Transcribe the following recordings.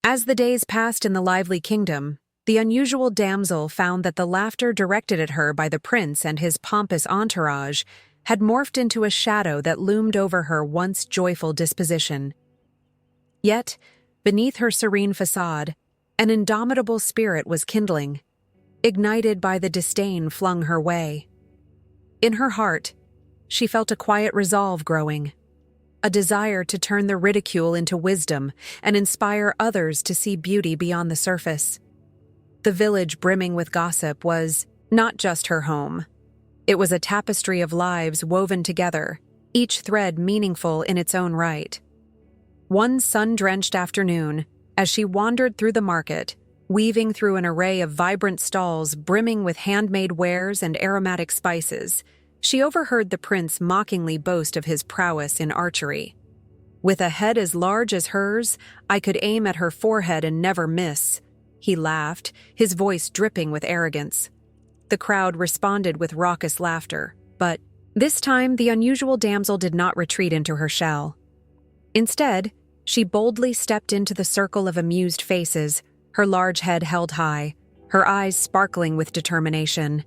As the days passed in the lively kingdom, the unusual damsel found that the laughter directed at her by the prince and his pompous entourage had morphed into a shadow that loomed over her once joyful disposition. Yet, beneath her serene facade, an indomitable spirit was kindling, ignited by the disdain flung her way. In her heart, she felt a quiet resolve growing, a desire to turn the ridicule into wisdom and inspire others to see beauty beyond the surface. The village brimming with gossip was not just her home. It was a tapestry of lives woven together, each thread meaningful in its own right. One sun-drenched afternoon, as she wandered through the market, weaving through an array of vibrant stalls brimming with handmade wares and aromatic spices, she overheard the prince mockingly boast of his prowess in archery. "With a head as large as hers, I could aim at her forehead and never miss," he laughed, his voice dripping with arrogance. The crowd responded with raucous laughter, but this time the unusual damsel did not retreat into her shell. Instead, she boldly stepped into the circle of amused faces, her large head held high, her eyes sparkling with determination.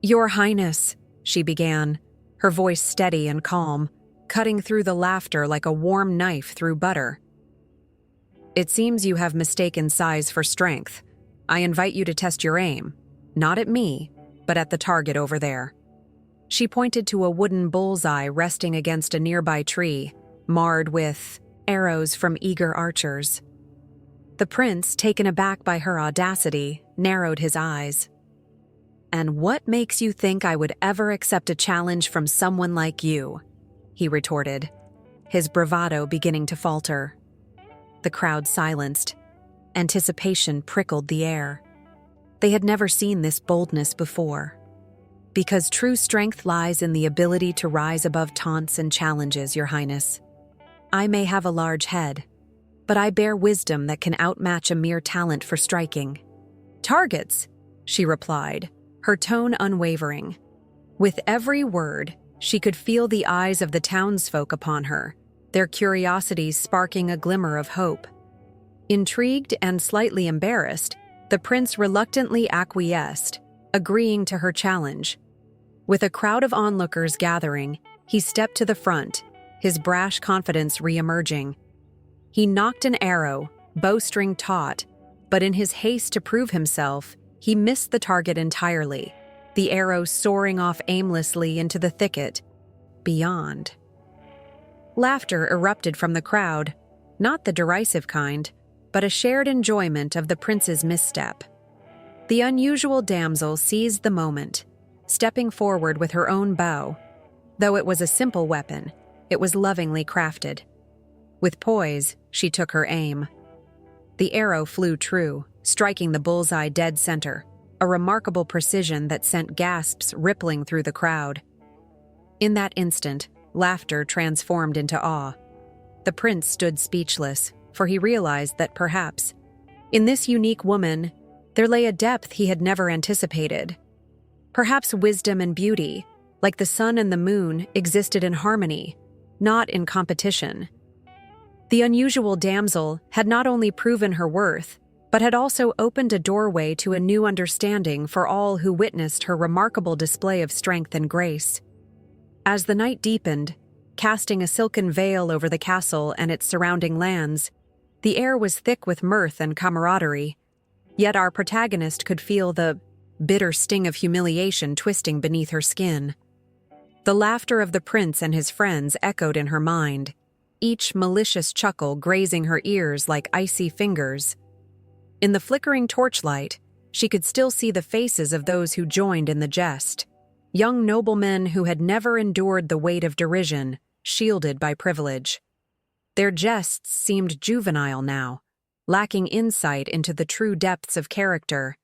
"Your Highness," she began, her voice steady and calm, cutting through the laughter like a warm knife through butter. "It seems you have mistaken size for strength. I invite you to test your aim, not at me, but at the target over there." She pointed to a wooden bullseye resting against a nearby tree, marred with arrows from eager archers. The prince, taken aback by her audacity, narrowed his eyes. "And what makes you think I would ever accept a challenge from someone like you?" he retorted, his bravado beginning to falter. The crowd silenced. Anticipation prickled the air. They had never seen this boldness before. "Because true strength lies in the ability to rise above taunts and challenges, Your Highness. I may have a large head, but I bear wisdom that can outmatch a mere talent for striking." "Targets," she replied, her tone unwavering. With every word, she could feel the eyes of the townsfolk upon her, their curiosities sparking a glimmer of hope. Intrigued and slightly embarrassed, the prince reluctantly acquiesced, agreeing to her challenge. With a crowd of onlookers gathering, he stepped to the front, his brash confidence re-emerging. He nocked an arrow, bowstring taut, but in his haste to prove himself, he missed the target entirely, the arrow soaring off aimlessly into the thicket beyond. Laughter erupted from the crowd, not the derisive kind, but a shared enjoyment of the prince's misstep. The unusual damsel seized the moment, stepping forward with her own bow. Though it was a simple weapon, it was lovingly crafted. With poise, she took her aim. The arrow flew true, striking the bullseye dead center, a remarkable precision that sent gasps rippling through the crowd. In that instant, laughter transformed into awe. The prince stood speechless, for he realized that perhaps, in this unique woman, there lay a depth he had never anticipated. Perhaps wisdom and beauty, like the sun and the moon, existed in harmony, not in competition. The unusual damsel had not only proven her worth, but had also opened a doorway to a new understanding for all who witnessed her remarkable display of strength and grace. As the night deepened, casting a silken veil over the castle and its surrounding lands, the air was thick with mirth and camaraderie, yet our protagonist could feel the bitter sting of humiliation twisting beneath her skin. The laughter of the prince and his friends echoed in her mind, each malicious chuckle grazing her ears like icy fingers. In the flickering torchlight, she could still see the faces of those who joined in the jest, young noblemen who had never endured the weight of derision, shielded by privilege. Their jests seemed juvenile now, lacking insight into the true depths of character,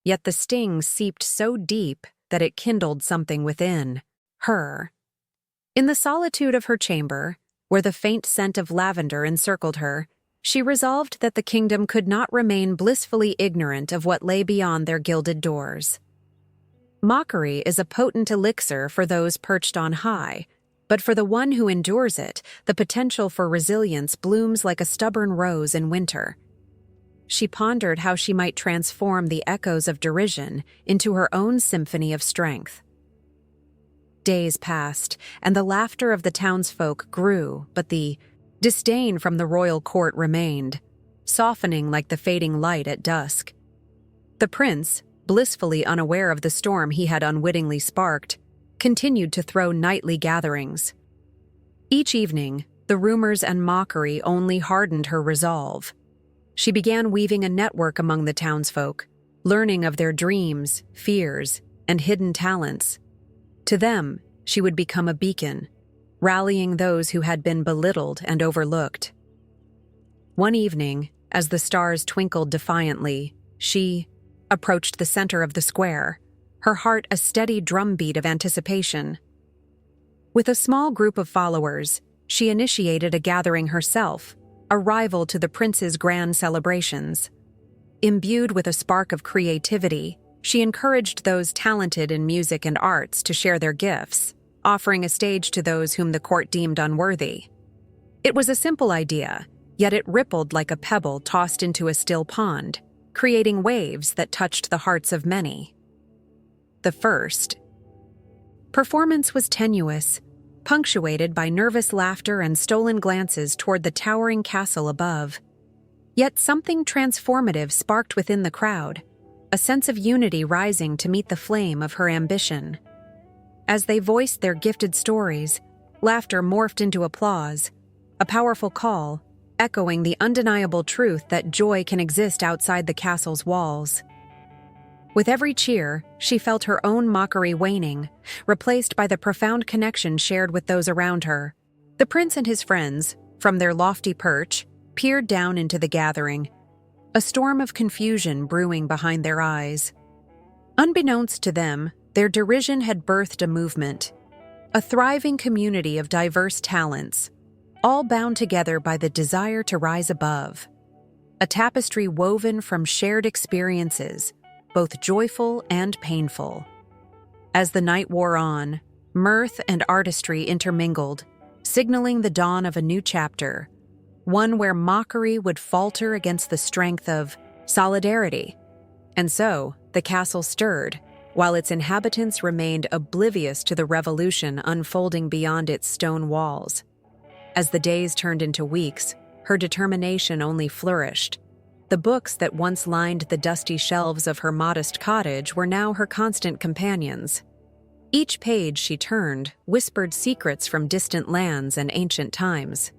yet the sting seeped so deep that it kindled something within her. In the solitude of her chamber, where the faint scent of lavender encircled her, she resolved that the kingdom could not remain blissfully ignorant of what lay beyond their gilded doors. Mockery is a potent elixir for those perched on high, But for the one who endures it, the potential for resilience blooms like a stubborn rose in winter. She pondered how she might transform the echoes of derision into her own symphony of strength. Days passed, and the laughter of the townsfolk grew, but the disdain from the royal court remained, softening like the fading light at dusk. The prince, blissfully unaware of the storm he had unwittingly sparked, continued to throw nightly gatherings. Each evening, the rumors and mockery only hardened her resolve. She began weaving a network among the townsfolk, learning of their dreams, fears, and hidden talents. To them, she would become a beacon, rallying those who had been belittled and overlooked. One evening, as the stars twinkled defiantly, she approached the center of the square, her heart a steady drumbeat of anticipation. With a small group of followers, she initiated a gathering herself, a rival to the prince's grand celebrations. Imbued with a spark of creativity, she encouraged those talented in music and arts to share their gifts, offering a stage to those whom the court deemed unworthy. It was a simple idea, yet it rippled like a pebble tossed into a still pond, creating waves that touched the hearts of many. The first performance was tenuous, punctuated by nervous laughter and stolen glances toward the towering castle above. Yet something transformative sparked within the crowd, a sense of unity rising to meet the flame of her ambition. As they voiced their gifted stories, laughter morphed into applause, a powerful call, echoing the undeniable truth that joy can exist outside the castle's walls. With every cheer, she felt her own mockery waning, replaced by the profound connection shared with those around her. The prince and his friends, from their lofty perch, peered down into the gathering, a storm of confusion brewing behind their eyes. Unbeknownst to them, their derision had birthed a movement, a thriving community of diverse talents, all bound together by the desire to rise above. A tapestry woven from shared experiences, both joyful and painful. As the night wore on, mirth and artistry intermingled, signaling the dawn of a new chapter, one where mockery would falter against the strength of solidarity. And so, the castle stirred, while its inhabitants remained oblivious to the revolution unfolding beyond its stone walls. As the days turned into weeks, her determination only flourished. The books that once lined the dusty shelves of her modest cottage were now her constant companions. Each page she turned whispered secrets from distant lands and ancient times.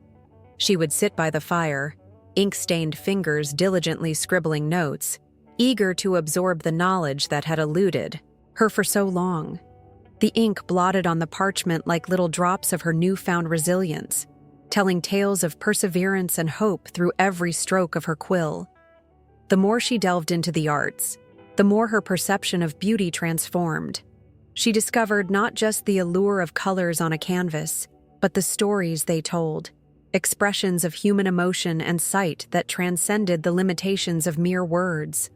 She would sit by the fire, ink-stained fingers diligently scribbling notes, eager to absorb the knowledge that had eluded her for so long. The ink blotted on the parchment like little drops of her newfound resilience, telling tales of perseverance and hope through every stroke of her quill. The more she delved into the arts, the more her perception of beauty transformed. She discovered not just the allure of colors on a canvas, but the stories they told, expressions of human emotion and sight that transcended the limitations of mere words.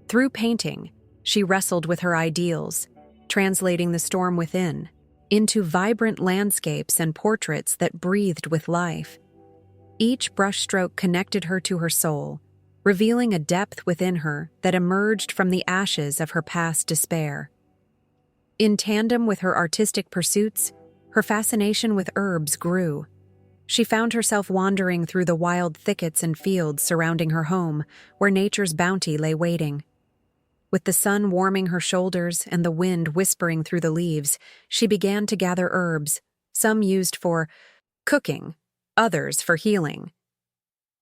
Through painting, she wrestled with her ideals, translating the storm within into vibrant landscapes and portraits that breathed with life. Each brushstroke connected her to her soul, revealing a depth within her that emerged from the ashes of her past despair. In tandem with her artistic pursuits, her fascination with herbs grew. She found herself wandering through the wild thickets and fields surrounding her home, where nature's bounty lay waiting. With the sun warming her shoulders and the wind whispering through the leaves, she began to gather herbs, some used for cooking, others for healing.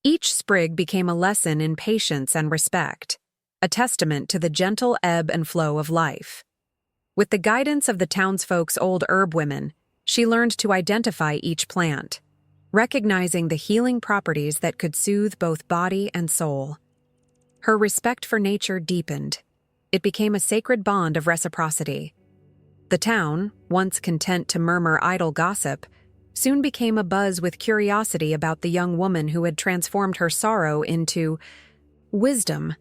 Each sprig became a lesson in patience and respect, a testament to the gentle ebb and flow of life. With the guidance of the townsfolk's old herb women, she learned to identify each plant, recognizing the healing properties that could soothe both body and soul. Her respect for nature deepened. It became a sacred bond of reciprocity. The town, once content to murmur idle gossip, soon became abuzz with curiosity about the young woman who had transformed her sorrow into wisdom.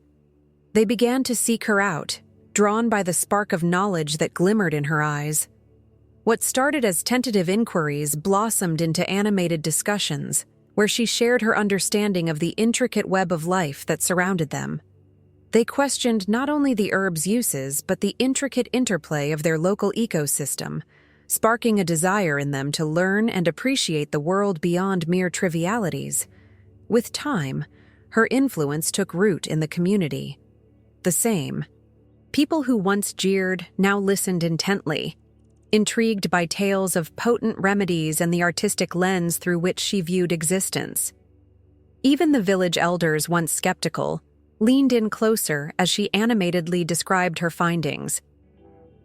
They began to seek her out, drawn by the spark of knowledge that glimmered in her eyes. What started as tentative inquiries blossomed into animated discussions, where she shared her understanding of the intricate web of life that surrounded them. They questioned not only the herbs' uses, but the intricate interplay of their local ecosystem, sparking a desire in them to learn and appreciate the world beyond mere trivialities. With time, her influence took root in the community. The same. People who once jeered now listened intently, intrigued by tales of potent remedies and the artistic lens through which she viewed existence. Even the village elders, once skeptical, leaned in closer as she animatedly described her findings.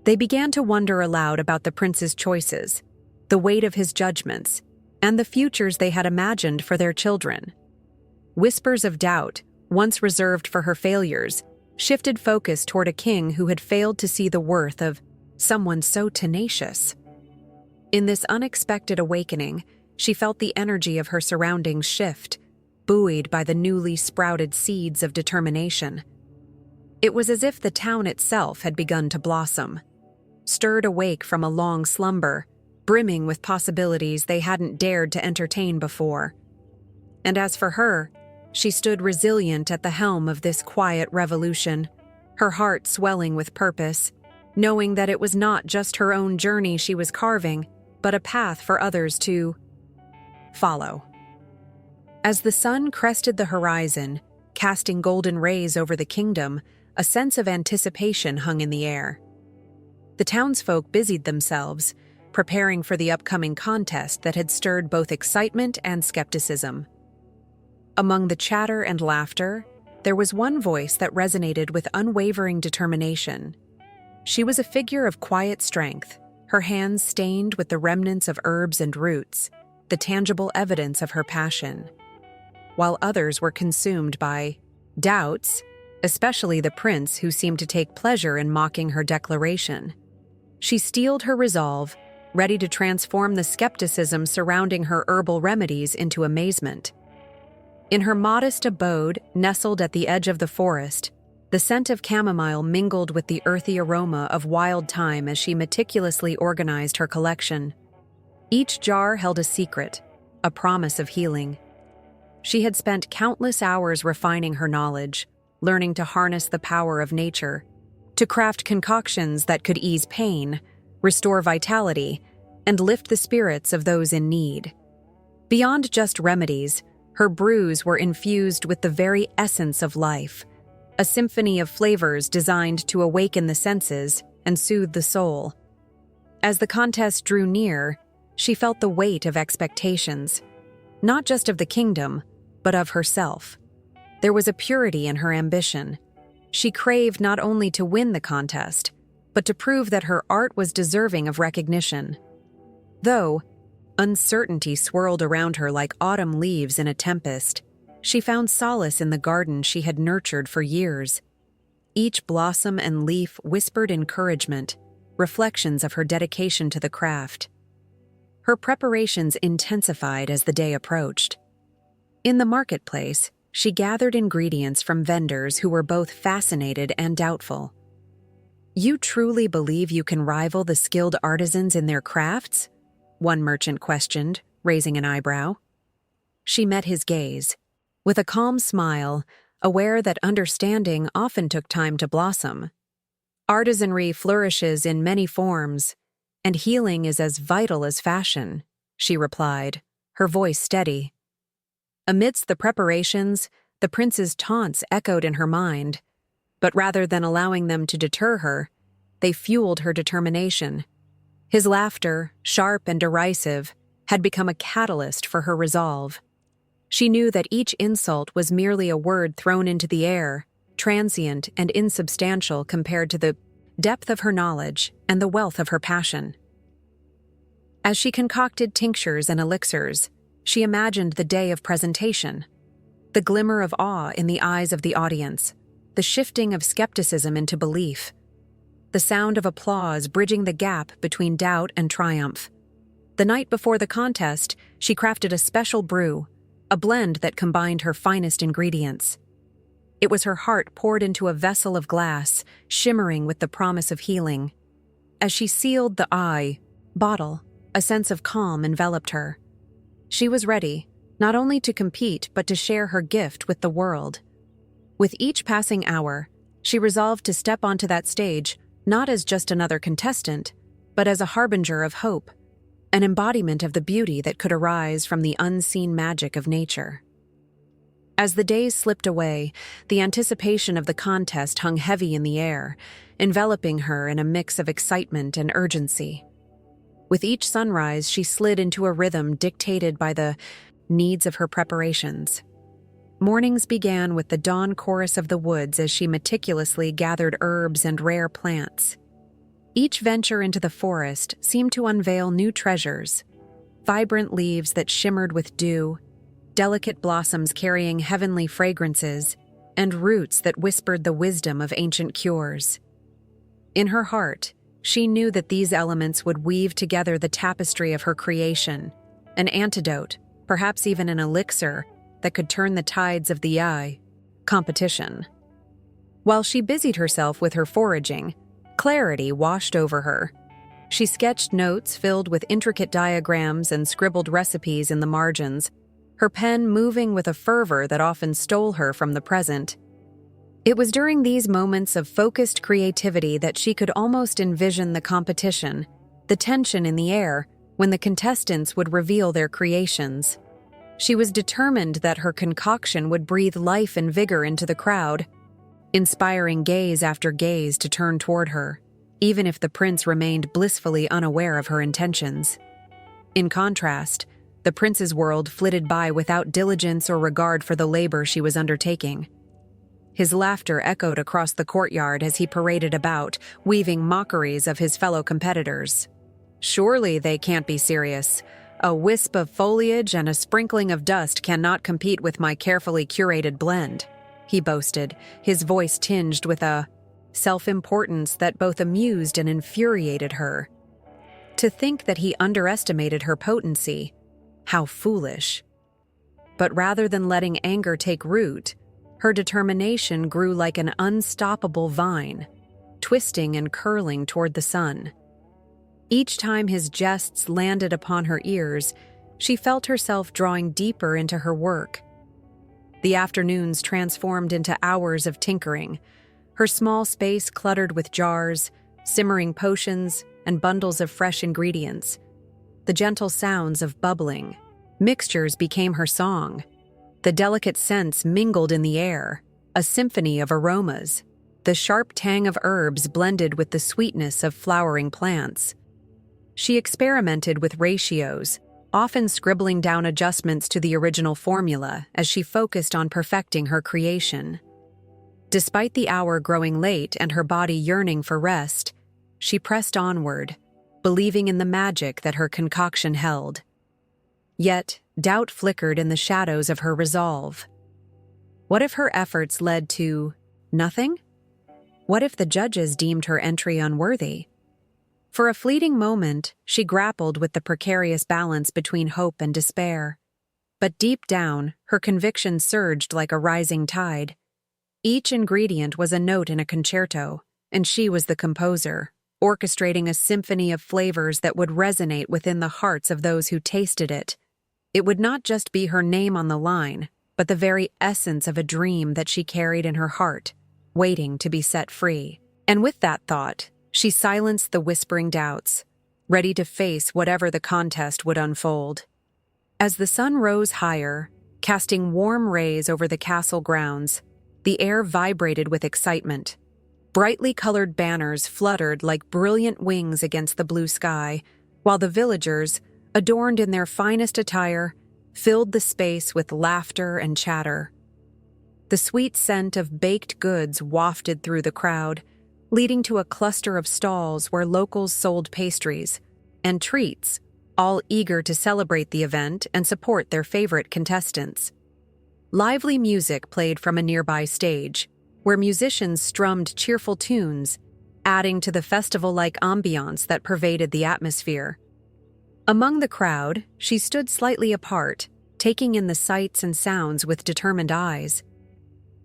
They began to wonder aloud about the prince's choices, the weight of his judgments, and the futures they had imagined for their children. Whispers of doubt, once reserved for her failures, shifted focus toward a king who had failed to see the worth of someone so tenacious. In this unexpected awakening, she felt the energy of her surroundings shift, buoyed by the newly sprouted seeds of determination. It was as if the town itself had begun to blossom, stirred awake from a long slumber, brimming with possibilities they hadn't dared to entertain before. And as for her, she stood resilient at the helm of this quiet revolution, her heart swelling with purpose, knowing that it was not just her own journey she was carving, but a path for others to follow. As the sun crested the horizon, casting golden rays over the kingdom, a sense of anticipation hung in the air. The townsfolk busied themselves, preparing for the upcoming contest that had stirred both excitement and skepticism. Among the chatter and laughter, there was one voice that resonated with unwavering determination. She was a figure of quiet strength, her hands stained with the remnants of herbs and roots, the tangible evidence of her passion. While others were consumed by doubts, especially the prince who seemed to take pleasure in mocking her declaration. She steeled her resolve, ready to transform the skepticism surrounding her herbal remedies into amazement. In her modest abode, nestled at the edge of the forest, the scent of chamomile mingled with the earthy aroma of wild thyme as she meticulously organized her collection. Each jar held a secret, a promise of healing. She had spent countless hours refining her knowledge, learning to harness the power of nature, to craft concoctions that could ease pain, restore vitality, and lift the spirits of those in need. Beyond just remedies, her brews were infused with the very essence of life, a symphony of flavors designed to awaken the senses and soothe the soul. As the contest drew near, she felt the weight of expectations, not just of the kingdom, but of herself. There was a purity in her ambition. She craved not only to win the contest, but to prove that her art was deserving of recognition. Though uncertainty swirled around her like autumn leaves in a tempest, she found solace in the garden she had nurtured for years. Each blossom and leaf whispered encouragement, reflections of her dedication to the craft. Her preparations intensified as the day approached. In the marketplace, she gathered ingredients from vendors who were both fascinated and doubtful. "You truly believe you can rival the skilled artisans in their crafts?" one merchant questioned, raising an eyebrow. She met his gaze, with a calm smile, aware that understanding often took time to blossom. "Artisanry flourishes in many forms, and healing is as vital as fashion," she replied, her voice steady. Amidst the preparations, the prince's taunts echoed in her mind, but rather than allowing them to deter her, they fueled her determination. His laughter, sharp and derisive, had become a catalyst for her resolve. She knew that each insult was merely a word thrown into the air, transient and insubstantial compared to the depth of her knowledge and the wealth of her passion. As she concocted tinctures and elixirs, she imagined the day of presentation, the glimmer of awe in the eyes of the audience, the shifting of skepticism into belief, the sound of applause bridging the gap between doubt and triumph. The night before the contest, she crafted a special brew, a blend that combined her finest ingredients. It was her heart poured into a vessel of glass, shimmering with the promise of healing. As she sealed the eye, bottle, a sense of calm enveloped her. She was ready, not only to compete but to share her gift with the world. With each passing hour, she resolved to step onto that stage not as just another contestant, but as a harbinger of hope, an embodiment of the beauty that could arise from the unseen magic of nature. As the days slipped away, the anticipation of the contest hung heavy in the air, enveloping her in a mix of excitement and urgency. With each sunrise, she slid into a rhythm dictated by the needs of her preparations. Mornings began with the dawn chorus of the woods as she meticulously gathered herbs and rare plants. Each venture into the forest seemed to unveil new treasures: vibrant leaves that shimmered with dew, delicate blossoms carrying heavenly fragrances, and roots that whispered the wisdom of ancient cures. In her heart, she knew that these elements would weave together the tapestry of her creation, an antidote, perhaps even an elixir, that could turn the tides of the competition. While she busied herself with her foraging, clarity washed over her. She sketched notes filled with intricate diagrams and scribbled recipes in the margins, her pen moving with a fervor that often stole her from the present. It was during these moments of focused creativity that she could almost envision the competition, the tension in the air, when the contestants would reveal their creations. She was determined that her concoction would breathe life and vigor into the crowd, inspiring gaze after gaze to turn toward her, even if the prince remained blissfully unaware of her intentions. In contrast, the prince's world flitted by without diligence or regard for the labor she was undertaking. His laughter echoed across the courtyard as he paraded about, weaving mockeries of his fellow competitors. "Surely they can't be serious. A wisp of foliage and a sprinkling of dust cannot compete with my carefully curated blend," he boasted, his voice tinged with a self-importance that both amused and infuriated her. To think that he underestimated her potency, how foolish. But rather than letting anger take root, her determination grew like an unstoppable vine, twisting and curling toward the sun. Each time his jests landed upon her ears, she felt herself drawing deeper into her work. The afternoons transformed into hours of tinkering, her small space cluttered with jars, simmering potions, and bundles of fresh ingredients. The gentle sounds of bubbling mixtures became her song. The delicate scents mingled in the air, a symphony of aromas. The sharp tang of herbs blended with the sweetness of flowering plants. She experimented with ratios, often scribbling down adjustments to the original formula as she focused on perfecting her creation. Despite the hour growing late and her body yearning for rest, she pressed onward, believing in the magic that her concoction held. Yet, doubt flickered in the shadows of her resolve. What if her efforts led to nothing? What if the judges deemed her entry unworthy? For a fleeting moment, she grappled with the precarious balance between hope and despair. But deep down, her conviction surged like a rising tide. Each ingredient was a note in a concerto, and she was the composer, orchestrating a symphony of flavors that would resonate within the hearts of those who tasted it. It would not just be her name on the line, but the very essence of a dream that she carried in her heart, waiting to be set free. And with that thought, she silenced the whispering doubts, ready to face whatever the contest would unfold. As the sun rose higher, casting warm rays over the castle grounds, the air vibrated with excitement. Brightly colored banners fluttered like brilliant wings against the blue sky, while the villagers, adorned in their finest attire, filled the space with laughter and chatter. The sweet scent of baked goods wafted through the crowd, leading to a cluster of stalls where locals sold pastries and treats, all eager to celebrate the event and support their favorite contestants. Lively music played from a nearby stage, where musicians strummed cheerful tunes, adding to the festival-like ambiance that pervaded the atmosphere. Among the crowd, she stood slightly apart, taking in the sights and sounds with determined eyes.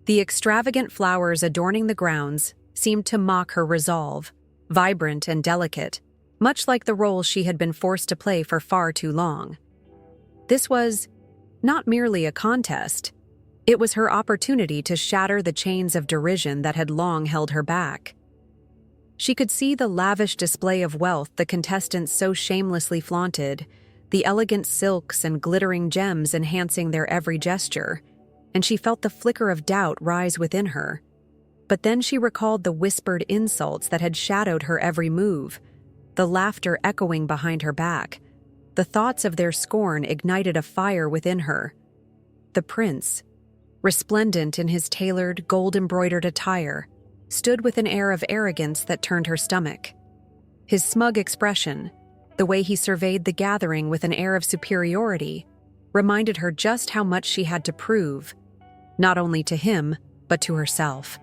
The extravagant flowers adorning the grounds seemed to mock her resolve, vibrant and delicate, much like the role she had been forced to play for far too long. This was not merely a contest, it was her opportunity to shatter the chains of derision that had long held her back. She could see the lavish display of wealth the contestants so shamelessly flaunted, the elegant silks and glittering gems enhancing their every gesture, and she felt the flicker of doubt rise within her. But then she recalled the whispered insults that had shadowed her every move, the laughter echoing behind her back. The thoughts of their scorn ignited a fire within her. The prince, resplendent in his tailored, gold-embroidered attire, stood with an air of arrogance that turned her stomach. His smug expression, the way he surveyed the gathering with an air of superiority, reminded her just how much she had to prove, not only to him, but to herself.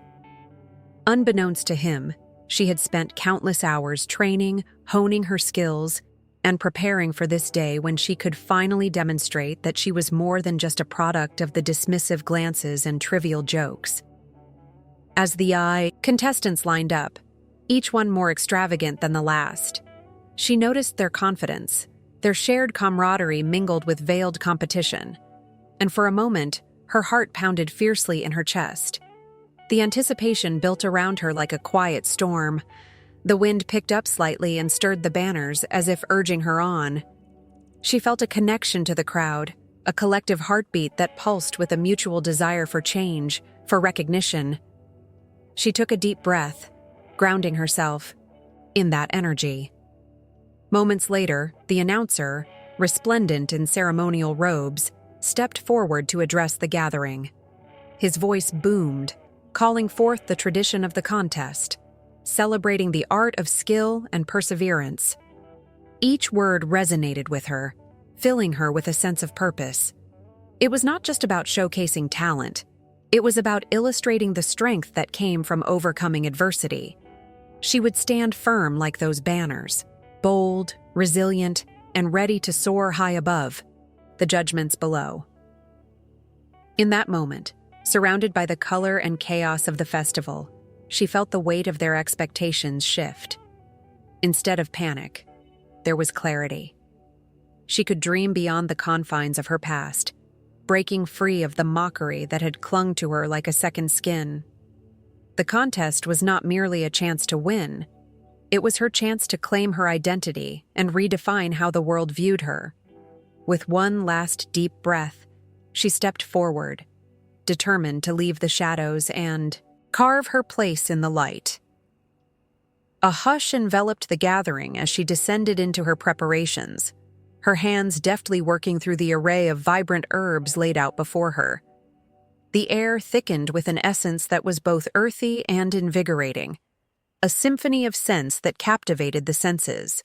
Unbeknownst to him, she had spent countless hours training, honing her skills, and preparing for this day when she could finally demonstrate that she was more than just a product of the dismissive glances and trivial jokes. As the contestants lined up, each one more extravagant than the last, she noticed their confidence, their shared camaraderie mingled with veiled competition, and for a moment, her heart pounded fiercely in her chest. The anticipation built around her like a quiet storm. The wind picked up slightly and stirred the banners as if urging her on. She felt a connection to the crowd, a collective heartbeat that pulsed with a mutual desire for change, for recognition. She took a deep breath, grounding herself in that energy. Moments later, the announcer, resplendent in ceremonial robes, stepped forward to address the gathering. His voice boomed, calling forth the tradition of the contest, celebrating the art of skill and perseverance. Each word resonated with her, filling her with a sense of purpose. It was not just about showcasing talent. It was about illustrating the strength that came from overcoming adversity. She would stand firm like those banners, bold, resilient, and ready to soar high above the judgments below. In that moment, surrounded by the color and chaos of the festival, she felt the weight of their expectations shift. Instead of panic, there was clarity. She could dream beyond the confines of her past, breaking free of the mockery that had clung to her like a second skin. The contest was not merely a chance to win. It was her chance to claim her identity and redefine how the world viewed her. With one last deep breath, she stepped forward, determined to leave the shadows and carve her place in the light. A hush enveloped the gathering as she descended into her preparations, her hands deftly working through the array of vibrant herbs laid out before her. The air thickened with an essence that was both earthy and invigorating, a symphony of scents that captivated the senses.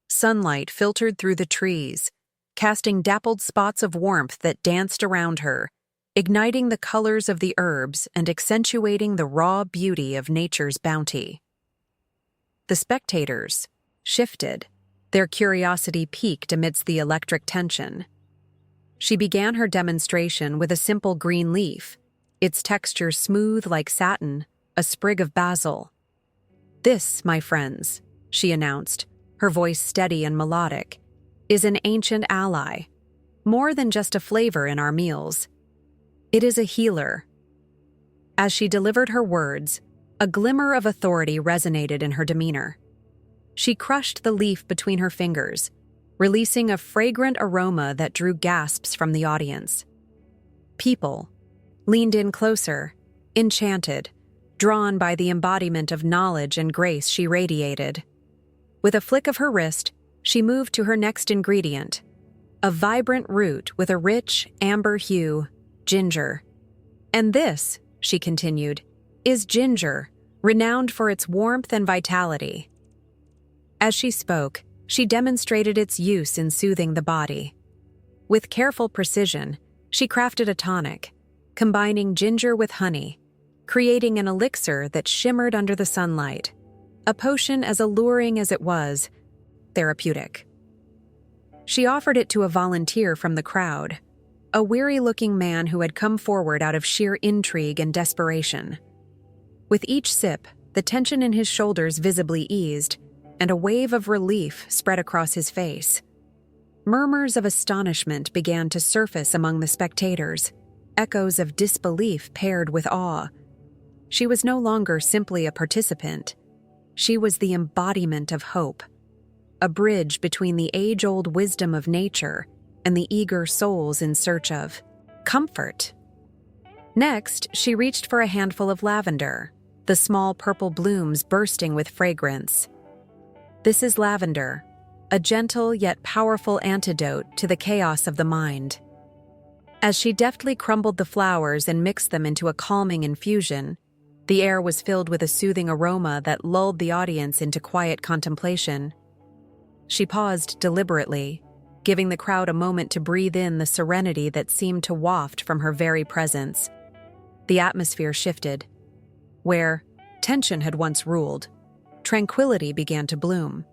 Sunlight filtered through the trees, casting dappled spots of warmth that danced around her, igniting the colors of the herbs and accentuating the raw beauty of nature's bounty. The spectators shifted, their curiosity piqued amidst the electric tension. She began her demonstration with a simple green leaf, its texture smooth like satin, a sprig of basil. "This, my friends," she announced, her voice steady and melodic, "is an ancient ally, more than just a flavor in our meals. It is a healer." As she delivered her words, a glimmer of authority resonated in her demeanor. She crushed the leaf between her fingers, releasing a fragrant aroma that drew gasps from the audience. People leaned in closer, enchanted, drawn by the embodiment of knowledge and grace she radiated. With a flick of her wrist, she moved to her next ingredient, a vibrant root with a rich, amber hue, ginger. "And this," she continued, "is ginger, renowned for its warmth and vitality." As she spoke, she demonstrated its use in soothing the body. With careful precision, she crafted a tonic, combining ginger with honey, creating an elixir that shimmered under the sunlight, a potion as alluring as it was therapeutic. She offered it to a volunteer from the crowd, a weary-looking man who had come forward out of sheer intrigue and desperation. With each sip, the tension in his shoulders visibly eased, and a wave of relief spread across his face. Murmurs of astonishment began to surface among the spectators, echoes of disbelief paired with awe. She was no longer simply a participant. She was the embodiment of hope, a bridge between the age-old wisdom of nature and the eager souls in search of comfort. Next, she reached for a handful of lavender, the small purple blooms bursting with fragrance. This is lavender, a gentle yet powerful antidote to the chaos of the mind. As she deftly crumbled the flowers and mixed them into a calming infusion, the air was filled with a soothing aroma that lulled the audience into quiet contemplation. She paused deliberately, giving the crowd a moment to breathe in the serenity that seemed to waft from her very presence. The atmosphere shifted. Where tension had once ruled, tranquility began to bloom.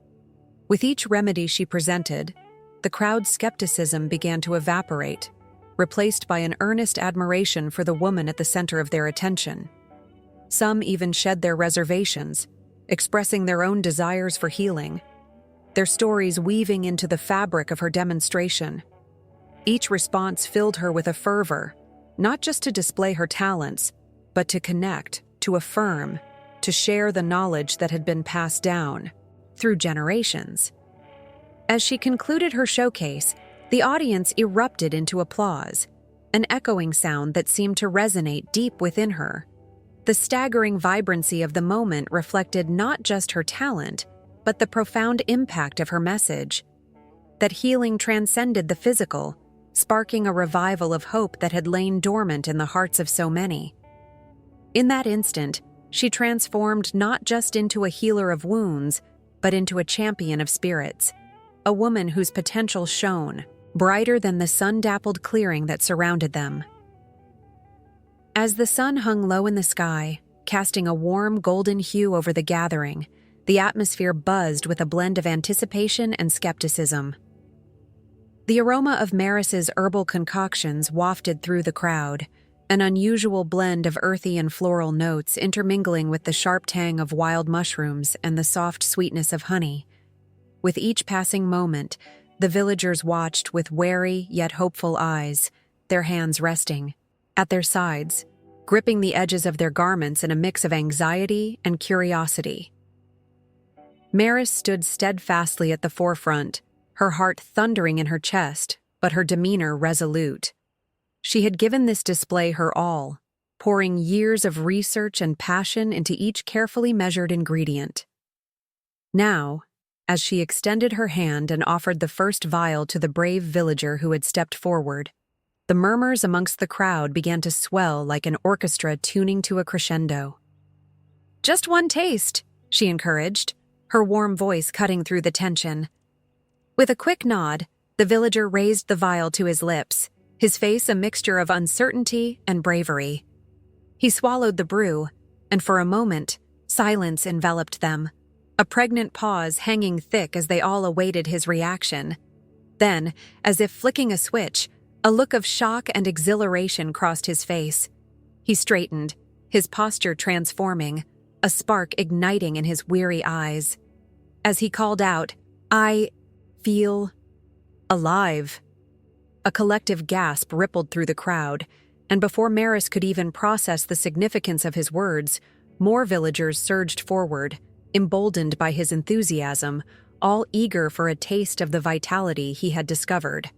With each remedy she presented, the crowd's skepticism began to evaporate, replaced by an earnest admiration for the woman at the center of their attention. Some even shed their reservations, expressing their own desires for healing, their stories weaving into the fabric of her demonstration. Each response filled her with a fervor, not just to display her talents, but to connect, to affirm, to share the knowledge that had been passed down through generations. As she concluded her showcase, the audience erupted into applause, an echoing sound that seemed to resonate deep within her. The staggering vibrancy of the moment reflected not just her talent, but the profound impact of her message. That healing transcended the physical, sparking a revival of hope that had lain dormant in the hearts of so many. In that instant, she transformed not just into a healer of wounds, but into a champion of spirits, a woman whose potential shone, brighter than the sun-dappled clearing that surrounded them. As the sun hung low in the sky, casting a warm golden hue over the gathering, the atmosphere buzzed with a blend of anticipation and skepticism. The aroma of Maris's herbal concoctions wafted through the crowd, an unusual blend of earthy and floral notes intermingling with the sharp tang of wild mushrooms and the soft sweetness of honey. With each passing moment, the villagers watched with wary yet hopeful eyes, their hands resting at their sides, gripping the edges of their garments in a mix of anxiety and curiosity. Maris stood steadfastly at the forefront, her heart thundering in her chest, but her demeanor resolute. She had given this display her all, pouring years of research and passion into each carefully measured ingredient. Now, as she extended her hand and offered the first vial to the brave villager who had stepped forward, the murmurs amongst the crowd began to swell like an orchestra tuning to a crescendo. "Just one taste," she encouraged, her warm voice cutting through the tension. With a quick nod, the villager raised the vial to his lips, his face a mixture of uncertainty and bravery. He swallowed the brew, and for a moment, silence enveloped them, a pregnant pause hanging thick as they all awaited his reaction. Then, as if flicking a switch, a look of shock and exhilaration crossed his face. He straightened, his posture transforming, a spark igniting in his weary eyes. As he called out, "I feel alive." A collective gasp rippled through the crowd, and before Maris could even process the significance of his words, more villagers surged forward, emboldened by his enthusiasm, all eager for a taste of the vitality he had discovered.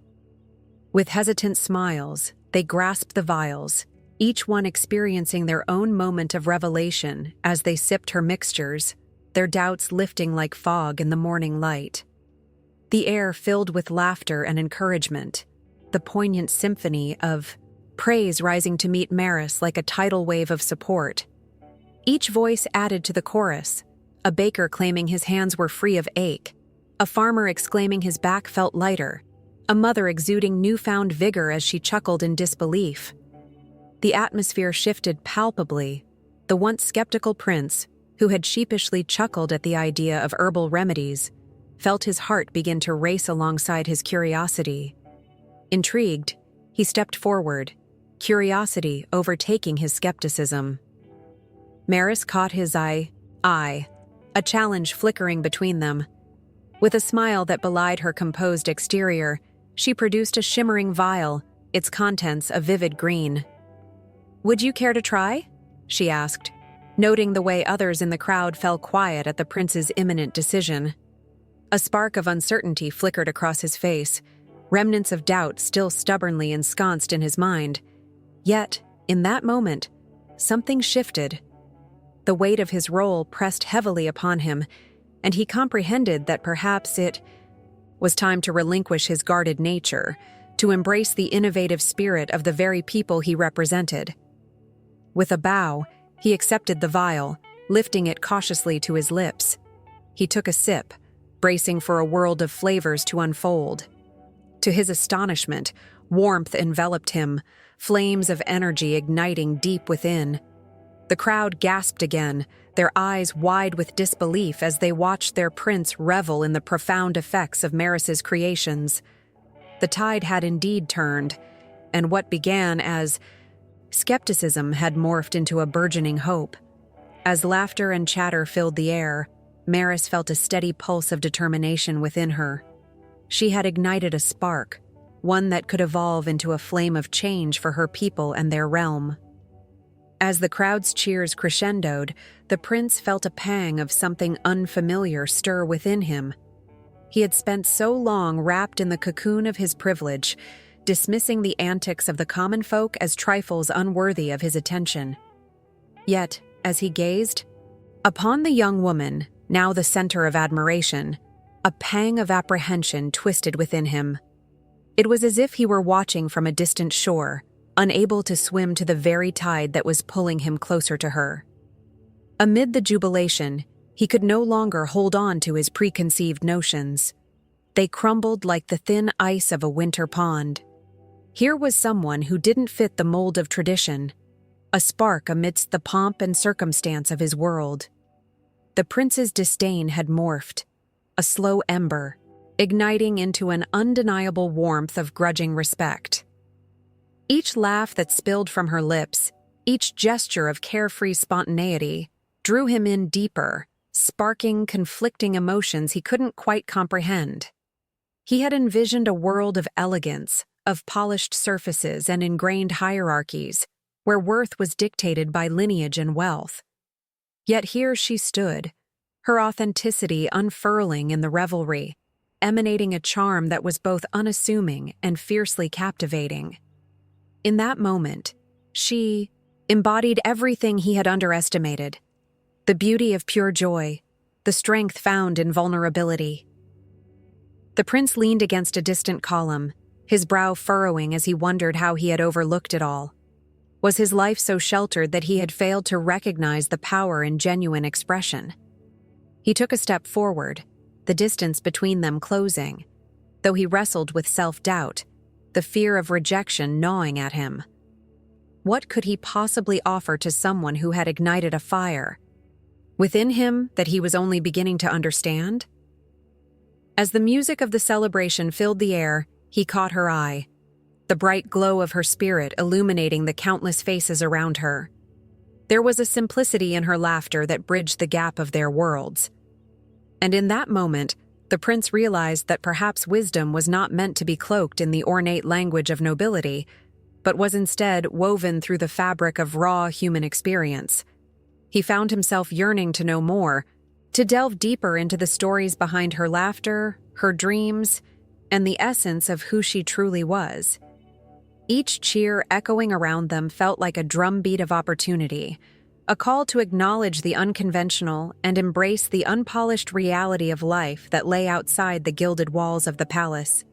With hesitant smiles, they grasped the vials, each one experiencing their own moment of revelation as they sipped her mixtures, their doubts lifting like fog in the morning light. The air filled with laughter and encouragement, the poignant symphony of praise rising to meet Maris like a tidal wave of support. Each voice added to the chorus, a baker claiming his hands were free of ache, a farmer exclaiming his back felt lighter, a mother exuding newfound vigor as she chuckled in disbelief. The atmosphere shifted palpably. The once skeptical prince, who had sheepishly chuckled at the idea of herbal remedies, felt his heart begin to race alongside his curiosity. Intrigued, he stepped forward, curiosity overtaking his skepticism. Maris caught his eye, a challenge flickering between them. With a smile that belied her composed exterior, she produced a shimmering vial, its contents a vivid green. "Would you care to try?" she asked, noting the way others in the crowd fell quiet at the prince's imminent decision. A spark of uncertainty flickered across his face, remnants of doubt still stubbornly ensconced in his mind. Yet, in that moment, something shifted. The weight of his role pressed heavily upon him, and he comprehended that perhaps it was time to relinquish his guarded nature, to embrace the innovative spirit of the very people he represented. With a bow, he accepted the vial, lifting it cautiously to his lips. He took a sip, bracing for a world of flavors to unfold. To his astonishment, warmth enveloped him, flames of energy igniting deep within. The crowd gasped again, their eyes wide with disbelief as they watched their prince revel in the profound effects of Maris's creations. The tide had indeed turned, and what began as skepticism had morphed into a burgeoning hope. As laughter and chatter filled the air, Maris felt a steady pulse of determination within her. She had ignited a spark, one that could evolve into a flame of change for her people and their realm. As the crowd's cheers crescendoed, the prince felt a pang of something unfamiliar stir within him. He had spent so long wrapped in the cocoon of his privilege, dismissing the antics of the common folk as trifles unworthy of his attention. Yet, as he gazed upon the young woman, now the center of admiration, a pang of apprehension twisted within him. It was as if he were watching from a distant shore, unable to swim to the very tide that was pulling him closer to her. Amid the jubilation, he could no longer hold on to his preconceived notions. They crumbled like the thin ice of a winter pond. Here was someone who didn't fit the mold of tradition, a spark amidst the pomp and circumstance of his world. The prince's disdain had morphed, a slow ember, igniting into an undeniable warmth of grudging respect. Each laugh that spilled from her lips, each gesture of carefree spontaneity, drew him in deeper, sparking conflicting emotions he couldn't quite comprehend. He had envisioned a world of elegance, of polished surfaces and ingrained hierarchies, where worth was dictated by lineage and wealth. Yet here she stood, her authenticity unfurling in the revelry, emanating a charm that was both unassuming and fiercely captivating. In that moment, she embodied everything he had underestimated: the beauty of pure joy, the strength found in vulnerability. The prince leaned against a distant column, his brow furrowing as he wondered how he had overlooked it all. Was his life so sheltered that he had failed to recognize the power in genuine expression? He took a step forward, the distance between them closing, though he wrestled with self-doubt, the fear of rejection gnawing at him. What could he possibly offer to someone who had ignited a fire within him that he was only beginning to understand? As the music of the celebration filled the air, he caught her eye, the bright glow of her spirit illuminating the countless faces around her. There was a simplicity in her laughter that bridged the gap of their worlds. And in that moment, the prince realized that perhaps wisdom was not meant to be cloaked in the ornate language of nobility, but was instead woven through the fabric of raw human experience. He found himself yearning to know more, to delve deeper into the stories behind her laughter, her dreams, and the essence of who she truly was. Each cheer echoing around them felt like a drumbeat of opportunity, a call to acknowledge the unconventional and embrace the unpolished reality of life that lay outside the gilded walls of the palace.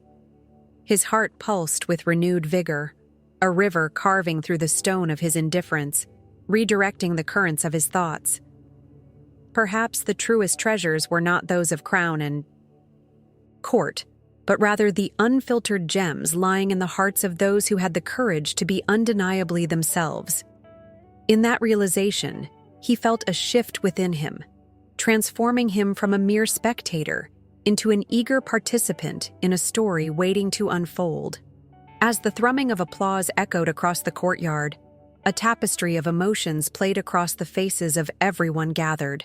His heart pulsed with renewed vigor, a river carving through the stone of his indifference, redirecting the currents of his thoughts. Perhaps the truest treasures were not those of crown and court, but rather the unfiltered gems lying in the hearts of those who had the courage to be undeniably themselves. In that realization, he felt a shift within him, transforming him from a mere spectator into an eager participant in a story waiting to unfold. As the thrumming of applause echoed across the courtyard, a tapestry of emotions played across the faces of everyone gathered.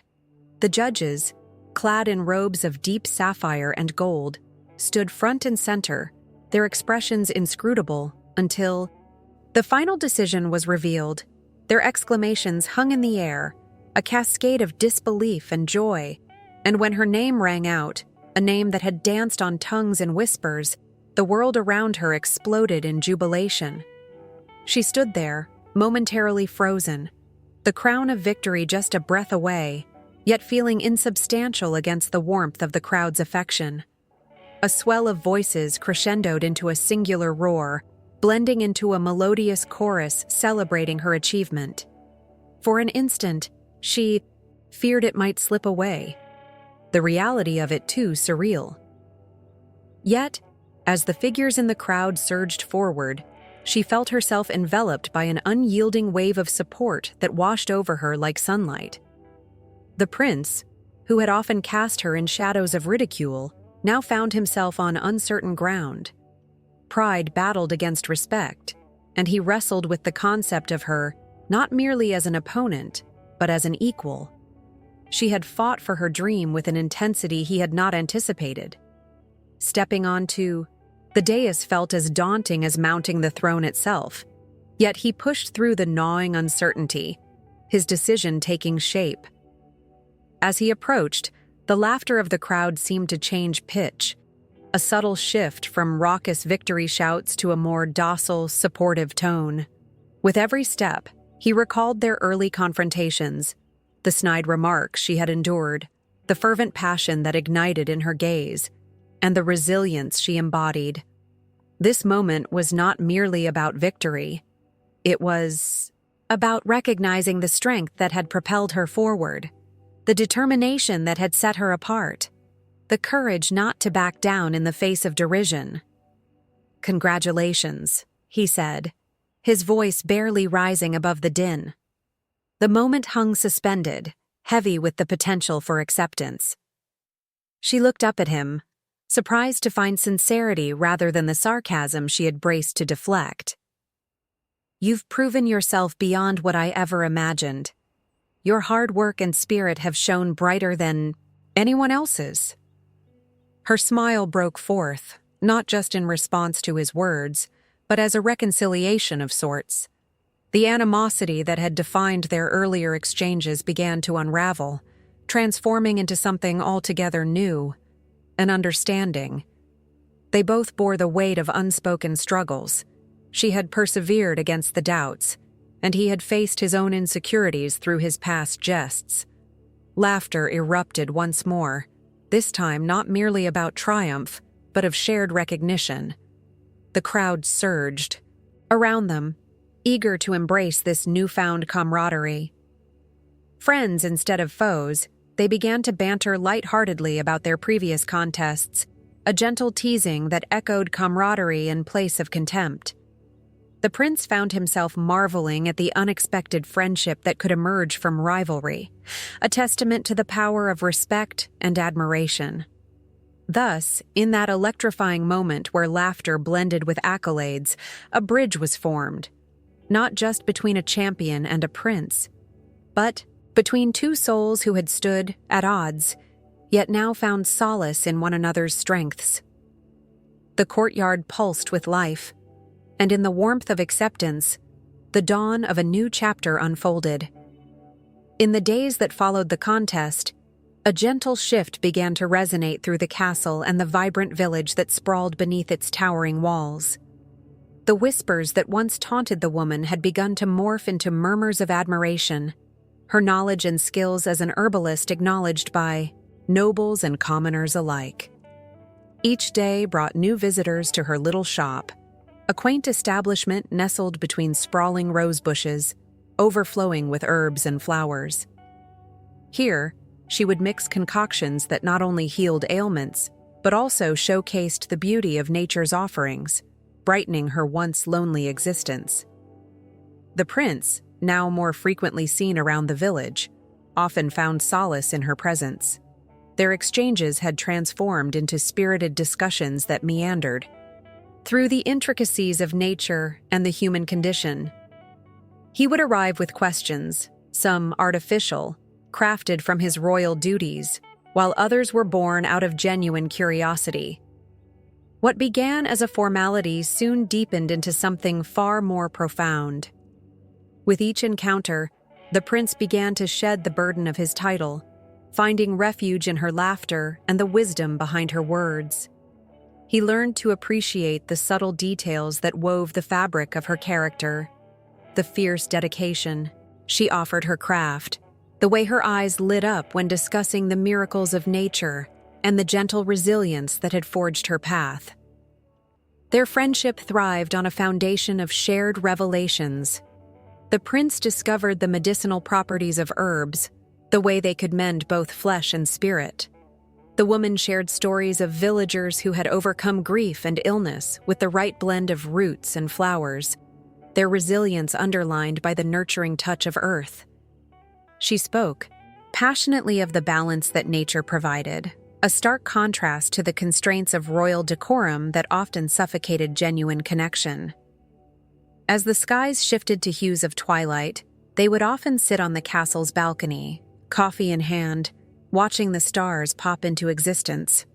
The judges, clad in robes of deep sapphire and gold, stood front and center, their expressions inscrutable until the final decision was revealed. Their exclamations hung in the air, a cascade of disbelief and joy, and when her name rang out, a name that had danced on tongues and whispers, the world around her exploded in jubilation. She stood there, momentarily frozen, the crown of victory just a breath away, yet feeling insubstantial against the warmth of the crowd's affection. A swell of voices crescendoed into a singular roar, blending into a melodious chorus celebrating her achievement. For an instant, she feared it might slip away. The reality of it too surreal. Yet, as the figures in the crowd surged forward, she felt herself enveloped by an unyielding wave of support that washed over her like sunlight. The prince, who had often cast her in shadows of ridicule, now found himself on uncertain ground. Pride battled against respect, and he wrestled with the concept of her not merely as an opponent, but as an equal. She had fought for her dream with an intensity he had not anticipated. Stepping onto the dais felt as daunting as mounting the throne itself, yet he pushed through the gnawing uncertainty, his decision taking shape. As he approached, the laughter of the crowd seemed to change pitch, a subtle shift from raucous victory shouts to a more docile, supportive tone. With every step, he recalled their early confrontations, the snide remarks she had endured, the fervent passion that ignited in her gaze, and the resilience she embodied. This moment was not merely about victory. It was about recognizing the strength that had propelled her forward, the determination that had set her apart, the courage not to back down in the face of derision. "Congratulations," he said, his voice barely rising above the din. The moment hung suspended, heavy with the potential for acceptance. She looked up at him, surprised to find sincerity rather than the sarcasm she had braced to deflect. "You've proven yourself beyond what I ever imagined. Your hard work and spirit have shone brighter than anyone else's." Her smile broke forth, not just in response to his words, but as a reconciliation of sorts. The animosity that had defined their earlier exchanges began to unravel, transforming into something altogether new, an understanding. They both bore the weight of unspoken struggles. She had persevered against the doubts, and he had faced his own insecurities through his past jests. Laughter erupted once more, this time not merely about triumph, but of shared recognition. The crowd surged around them, eager to embrace this newfound camaraderie. Friends instead of foes, they began to banter lightheartedly about their previous contests, a gentle teasing that echoed camaraderie in place of contempt. The prince found himself marveling at the unexpected friendship that could emerge from rivalry, a testament to the power of respect and admiration. Thus, in that electrifying moment where laughter blended with accolades, a bridge was formed, not just between a champion and a prince, but between two souls who had stood at odds, yet now found solace in one another's strengths. The courtyard pulsed with life, and in the warmth of acceptance, the dawn of a new chapter unfolded. In the days that followed the contest, a gentle shift began to resonate through the castle and the vibrant village that sprawled beneath its towering walls. The whispers that once taunted the woman had begun to morph into murmurs of admiration, her knowledge and skills as an herbalist acknowledged by nobles and commoners alike. Each day brought new visitors to her little shop, a quaint establishment nestled between sprawling rose bushes, overflowing with herbs and flowers. Here, she would mix concoctions that not only healed ailments, but also showcased the beauty of nature's offerings, brightening her once lonely existence. The prince, now more frequently seen around the village, often found solace in her presence. Their exchanges had transformed into spirited discussions that meandered through the intricacies of nature and the human condition. He would arrive with questions, some artificial, crafted from his royal duties, while others were born out of genuine curiosity. What began as a formality soon deepened into something far more profound. With each encounter, the prince began to shed the burden of his title, finding refuge in her laughter and the wisdom behind her words. He learned to appreciate the subtle details that wove the fabric of her character, the fierce dedication she offered her craft, the way her eyes lit up when discussing the miracles of nature, and the gentle resilience that had forged her path. Their friendship thrived on a foundation of shared revelations. The prince discovered the medicinal properties of herbs, the way they could mend both flesh and spirit. The woman shared stories of villagers who had overcome grief and illness with the right blend of roots and flowers, their resilience underlined by the nurturing touch of earth. She spoke passionately of the balance that nature provided, a stark contrast to the constraints of royal decorum that often suffocated genuine connection. As the skies shifted to hues of twilight, they would often sit on the castle's balcony, coffee in hand, watching the stars pop into existence.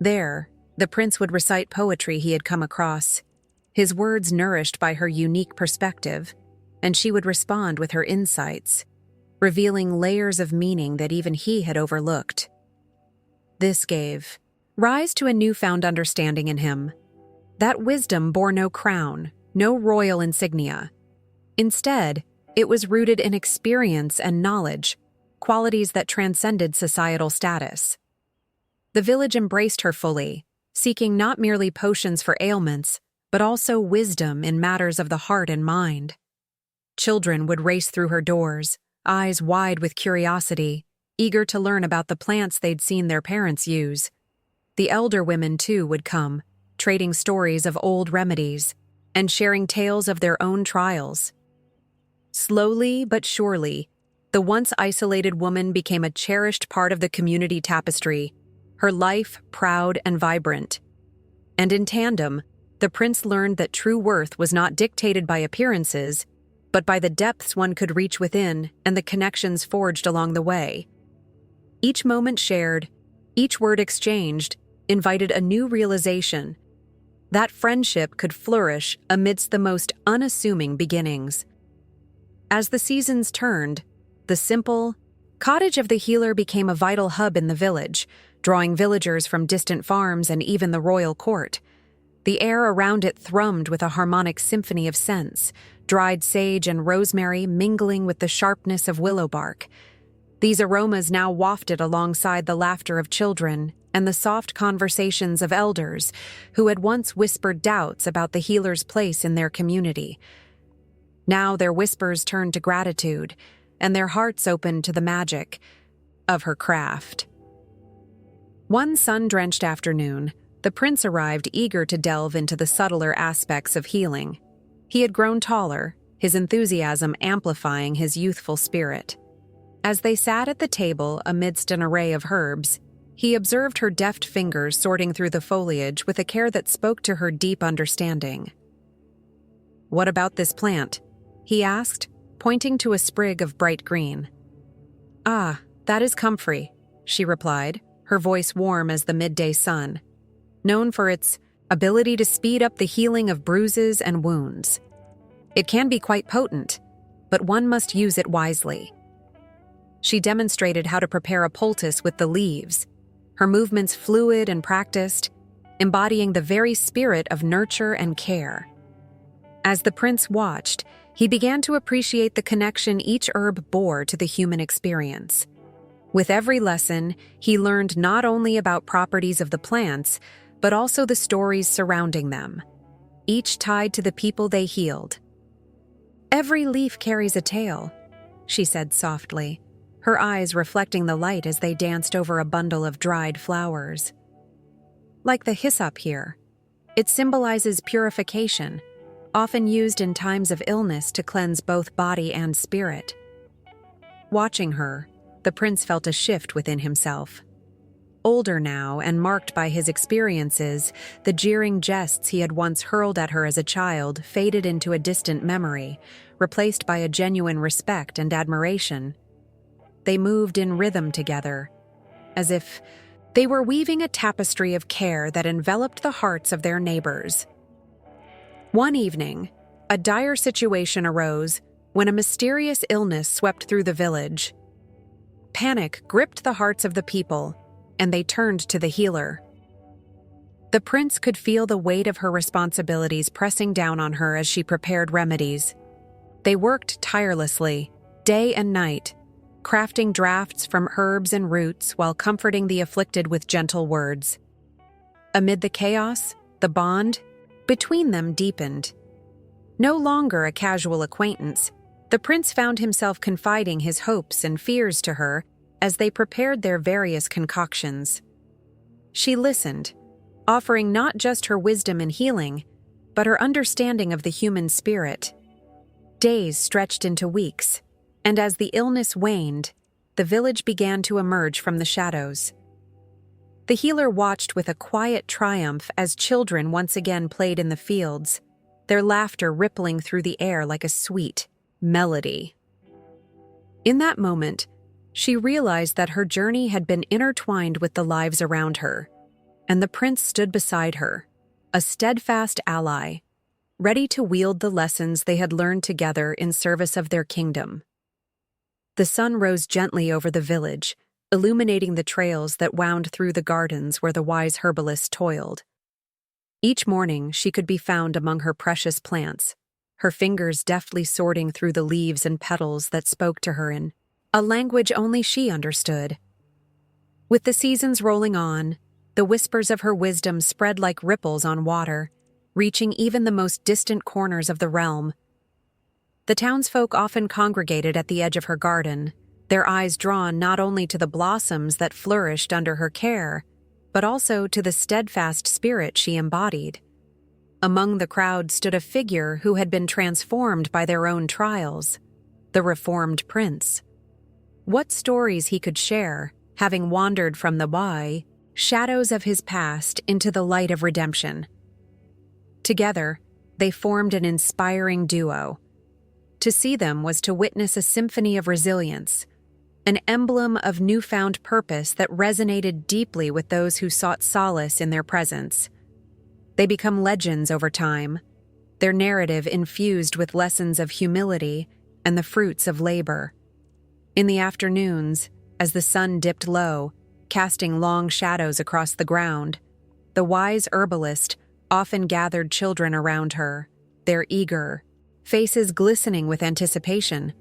There, the prince would recite poetry he had come across, his words nourished by her unique perspective, and she would respond with her insights, revealing layers of meaning that even he had overlooked. This gave rise to a newfound understanding in him. That wisdom bore no crown, no royal insignia. Instead, it was rooted in experience and knowledge, qualities that transcended societal status. The village embraced her fully, seeking not merely potions for ailments, but also wisdom in matters of the heart and mind. Children would race through her doors, eyes wide with curiosity, eager to learn about the plants they'd seen their parents use. The elder women, too, would come, trading stories of old remedies and sharing tales of their own trials. Slowly but surely, the once isolated woman became a cherished part of the community tapestry, her life proud and vibrant. And in tandem, the prince learned that true worth was not dictated by appearances, but by the depths one could reach within and the connections forged along the way. Each moment shared, each word exchanged, invited a new realization. That friendship could flourish amidst the most unassuming beginnings. As the seasons turned, the simple cottage of the healer became a vital hub in the village, drawing villagers from distant farms and even the royal court. The air around it thrummed with a harmonic symphony of scents, dried sage and rosemary mingling with the sharpness of willow bark. These aromas now wafted alongside the laughter of children and the soft conversations of elders who had once whispered doubts about the healer's place in their community. Now their whispers turned to gratitude, and their hearts opened to the magic of her craft. One sun-drenched afternoon, the prince arrived eager to delve into the subtler aspects of healing. He had grown taller, his enthusiasm amplifying his youthful spirit. As they sat at the table amidst an array of herbs, he observed her deft fingers sorting through the foliage with a care that spoke to her deep understanding. "What about this plant?" he asked, pointing to a sprig of bright green. "Ah, that is comfrey," she replied, her voice warm as the midday sun. Known for its ability to speed up the healing of bruises and wounds. It can be quite potent, but one must use it wisely. She demonstrated how to prepare a poultice with the leaves, her movements fluid and practiced, embodying the very spirit of nurture and care. As the prince watched, he began to appreciate the connection each herb bore to the human experience. With every lesson, he learned not only about properties of the plants, but also the stories surrounding them, each tied to the people they healed. "Every leaf carries a tale," she said softly, her eyes reflecting the light as they danced over a bundle of dried flowers. "Like the hyssop here, it symbolizes purification, often used in times of illness to cleanse both body and spirit." Watching her, the prince felt a shift within himself. Older now and marked by his experiences, the jeering jests he had once hurled at her as a child faded into a distant memory, replaced by a genuine respect and admiration. They moved in rhythm together, as if they were weaving a tapestry of care that enveloped the hearts of their neighbors. One evening, a dire situation arose when a mysterious illness swept through the village. Panic gripped the hearts of the people, and they turned to the healer. The prince could feel the weight of her responsibilities pressing down on her as she prepared remedies. They worked tirelessly, day and night, crafting drafts from herbs and roots while comforting the afflicted with gentle words. Amid the chaos, the bond between them deepened. No longer a casual acquaintance, the prince found himself confiding his hopes and fears to her as they prepared their various concoctions. She listened, offering not just her wisdom in healing, but her understanding of the human spirit. Days stretched into weeks, and as the illness waned, the village began to emerge from the shadows. The healer watched with a quiet triumph as children once again played in the fields, their laughter rippling through the air like a sweet melody. In that moment, she realized that her journey had been intertwined with the lives around her, and the prince stood beside her, a steadfast ally, ready to wield the lessons they had learned together in service of their kingdom. The sun rose gently over the village, illuminating the trails that wound through the gardens where the wise herbalist toiled. Each morning she could be found among her precious plants, her fingers deftly sorting through the leaves and petals that spoke to her in a language only she understood. With the seasons rolling on, the whispers of her wisdom spread like ripples on water, reaching even the most distant corners of the realm. The townsfolk often congregated at the edge of her garden, their eyes drawn not only to the blossoms that flourished under her care, but also to the steadfast spirit she embodied. Among the crowd stood a figure who had been transformed by their own trials, the reformed prince. What stories he could share, having wandered from the why, shadows of his past into the light of redemption. Together, they formed an inspiring duo. To see them was to witness a symphony of resilience, an emblem of newfound purpose that resonated deeply with those who sought solace in their presence. They become legends over time, their narrative infused with lessons of humility and the fruits of labor. In the afternoons, as the sun dipped low, casting long shadows across the ground, the wise herbalist often gathered children around her, their eager faces glistening with anticipation.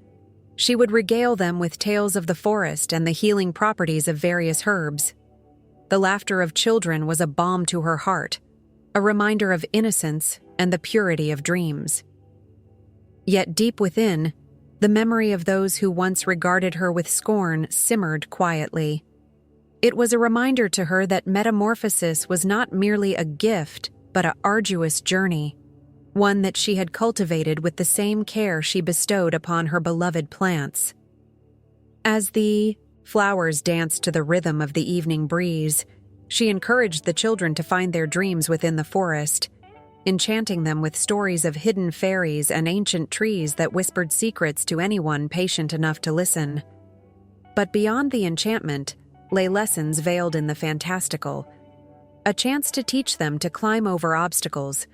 She would regale them with tales of the forest and the healing properties of various herbs. The laughter of children was a balm to her heart, a reminder of innocence and the purity of dreams. Yet deep within, the memory of those who once regarded her with scorn simmered quietly. It was a reminder to her that metamorphosis was not merely a gift, but an arduous journey, one that she had cultivated with the same care she bestowed upon her beloved plants. As the flowers danced to the rhythm of the evening breeze, she encouraged the children to find their dreams within the forest, enchanting them with stories of hidden fairies and ancient trees that whispered secrets to anyone patient enough to listen. But beyond the enchantment lay lessons veiled in the fantastical, a chance to teach them to climb over obstacles,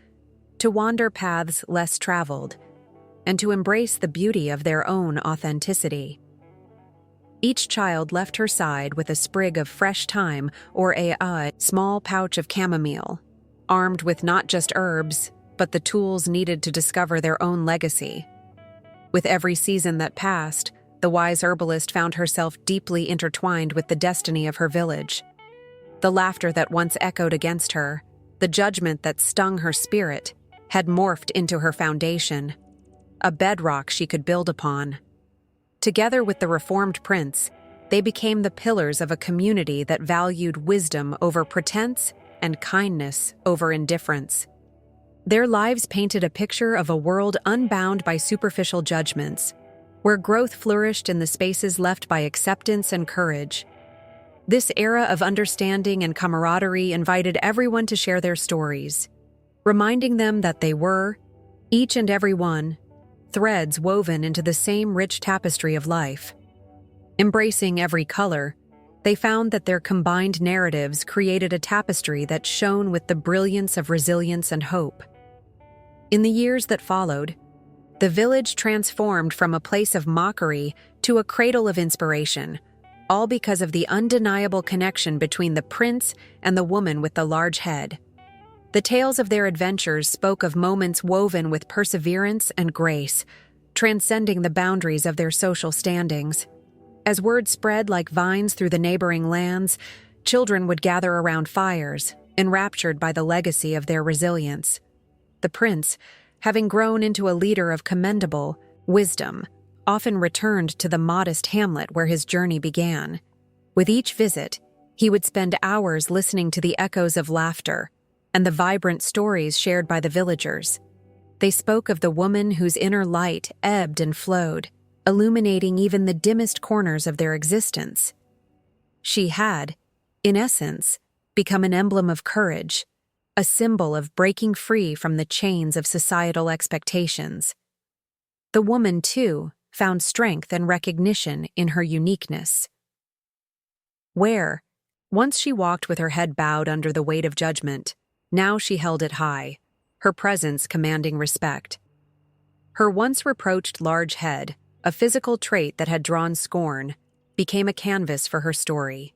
to wander paths less traveled, and to embrace the beauty of their own authenticity. Each child left her side with a sprig of fresh thyme or a small pouch of chamomile, armed with not just herbs, but the tools needed to discover their own legacy. With every season that passed, the wise herbalist found herself deeply intertwined with the destiny of her village. The laughter that once echoed against her, the judgment that stung her spirit, had morphed into her foundation, a bedrock she could build upon. Together with the reformed prince, they became the pillars of a community that valued wisdom over pretense and kindness over indifference. Their lives painted a picture of a world unbound by superficial judgments, where growth flourished in the spaces left by acceptance and courage. This era of understanding and camaraderie invited everyone to share their stories, reminding them that they were, each and every one, threads woven into the same rich tapestry of life. Embracing every color, They found that their combined narratives created a tapestry that shone with the brilliance of resilience and hope. In the years that followed, the village transformed from a place of mockery to a cradle of inspiration, all because of the undeniable connection between the prince and the woman with the large head. The tales of their adventures spoke of moments woven with perseverance and grace, transcending the boundaries of their social standings. As word spread like vines through the neighboring lands, children would gather around fires, enraptured by the legacy of their resilience. The prince, having grown into a leader of commendable wisdom, often returned to the modest hamlet where his journey began. With each visit, he would spend hours listening to the echoes of laughter and the vibrant stories shared by the villagers. They spoke of the woman whose inner light ebbed and flowed, illuminating even the dimmest corners of their existence. She had, in essence, become an emblem of courage, a symbol of breaking free from the chains of societal expectations. The woman, too, found strength and recognition in her uniqueness. Where, once she walked with her head bowed under the weight of judgment, now she held it high, her presence commanding respect. Her once reproached large head, a physical trait that had drawn scorn, became a canvas for her story.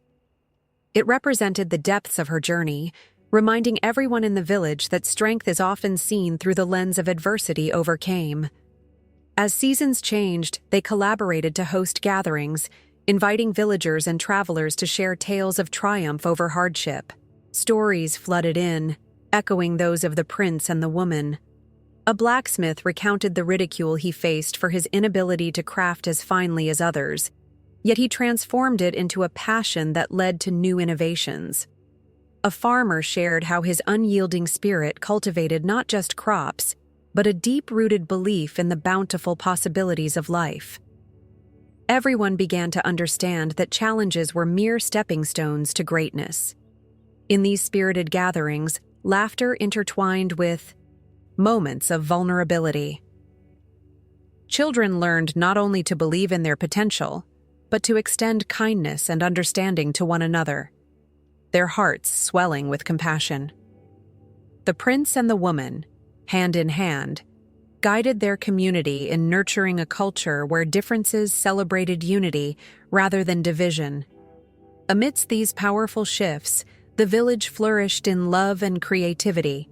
It represented the depths of her journey, reminding everyone in the village that strength is often seen through the lens of adversity overcame. As seasons changed, they collaborated to host gatherings, inviting villagers and travelers to share tales of triumph over hardship. Stories flooded in, echoing those of the prince and the woman. A blacksmith recounted the ridicule he faced for his inability to craft as finely as others, yet he transformed it into a passion that led to new innovations. A farmer shared how his unyielding spirit cultivated not just crops, but a deep-rooted belief in the bountiful possibilities of life. Everyone began to understand that challenges were mere stepping stones to greatness. In these spirited gatherings, laughter intertwined with moments of vulnerability. Children learned not only to believe in their potential, but to extend kindness and understanding to one another, their hearts swelling with compassion. The prince and the woman, hand in hand, guided their community in nurturing a culture where differences celebrated unity rather than division. Amidst these powerful shifts, the village flourished in love and creativity.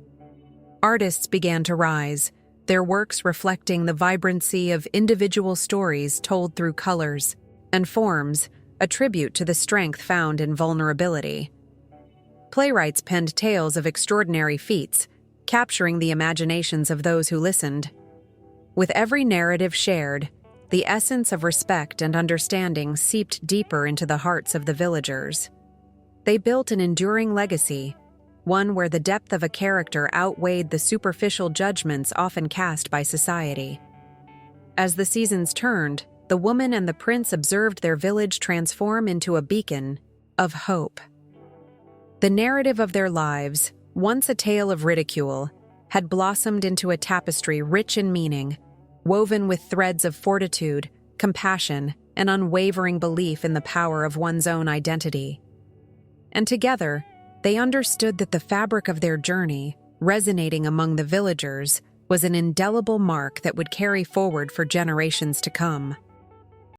Artists began to rise, their works reflecting the vibrancy of individual stories told through colors and forms, a tribute to the strength found in vulnerability. Playwrights penned tales of extraordinary feats, capturing the imaginations of those who listened. With every narrative shared, the essence of respect and understanding seeped deeper into the hearts of the villagers. They built an enduring legacy, one where the depth of a character outweighed the superficial judgments often cast by society. As the seasons turned, the woman and the prince observed their village transform into a beacon of hope. The narrative of their lives, once a tale of ridicule, had blossomed into a tapestry rich in meaning, woven with threads of fortitude, compassion, and unwavering belief in the power of one's own identity. And together, they understood that the fabric of their journey, resonating among the villagers, was an indelible mark that would carry forward for generations to come.